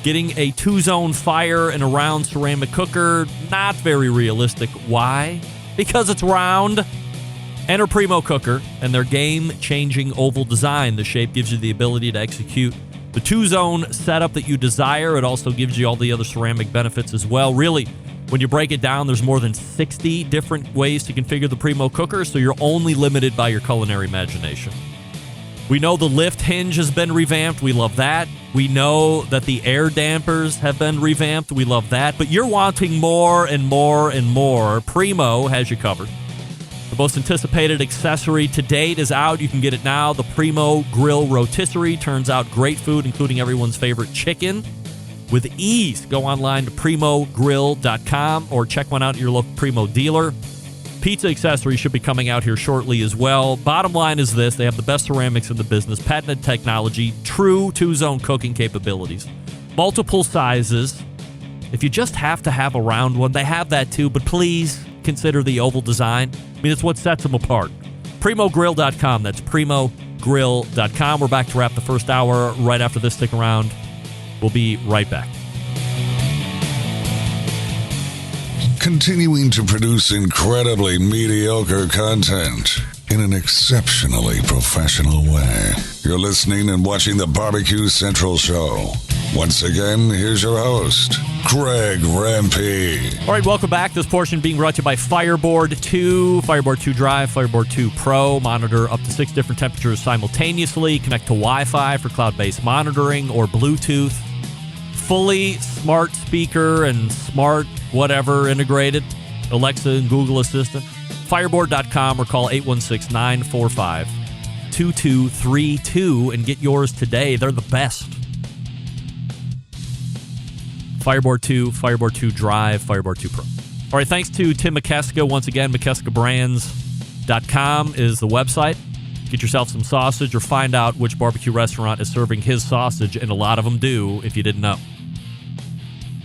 getting a 2-zone fire in a round ceramic cooker, not very realistic. Why? Because it's round. Enter Primo Cooker and their game-changing oval design. The shape gives you the ability to execute the 2-zone setup that you desire. It also gives you all the other ceramic benefits as well. Really, when you break it down, there's more than 60 different ways to configure the Primo Cooker, so you're only limited by your culinary imagination. We know the lift hinge has been revamped. We love that. We know that the air dampers have been revamped. We love that. But you're wanting more and more and more. Primo has you covered. The most anticipated accessory to date is out. You can get it now. The Primo Grill Rotisserie turns out great food, including everyone's favorite chicken, with ease. Go online to primogrill.com or check one out at your local Primo dealer. Pizza accessories should be coming out here shortly as well. Bottom line is this: they have the best ceramics in the business, patented technology, true 2-zone cooking capabilities, multiple sizes. If you just have to have a round one, they have that too, but please consider the oval design. I mean, it's what sets them apart. Primogrill.com. That's primogrill.com. We're back to wrap the first hour right after this. Stick around. We'll be right back. Continuing to produce incredibly mediocre content in an exceptionally professional way. You're listening and watching the Barbecue Central Show. Once again, here's your host, Greg Rempe. All right, welcome back. This portion being brought to you by Fireboard 2, Fireboard 2 Drive, Fireboard 2 Pro. Monitor up to 6 different temperatures simultaneously. Connect to Wi-Fi for cloud-based monitoring or Bluetooth. Fully smart speaker and smart whatever integrated. Alexa and Google Assistant. Fireboard.com or call 816-945-2232 and get yours today. They're the best. Fireboard 2, Fireboard 2 Drive, Fireboard 2 Pro. All right, thanks to Tim Mikeska. Once again, MikeskaBrands.com is the website. Get yourself some sausage or find out which barbecue restaurant is serving his sausage, and a lot of them do, if you didn't know.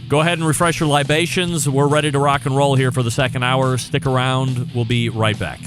Go ahead and refresh your libations. We're ready to rock and roll here for the second hour. Stick around. We'll be right back.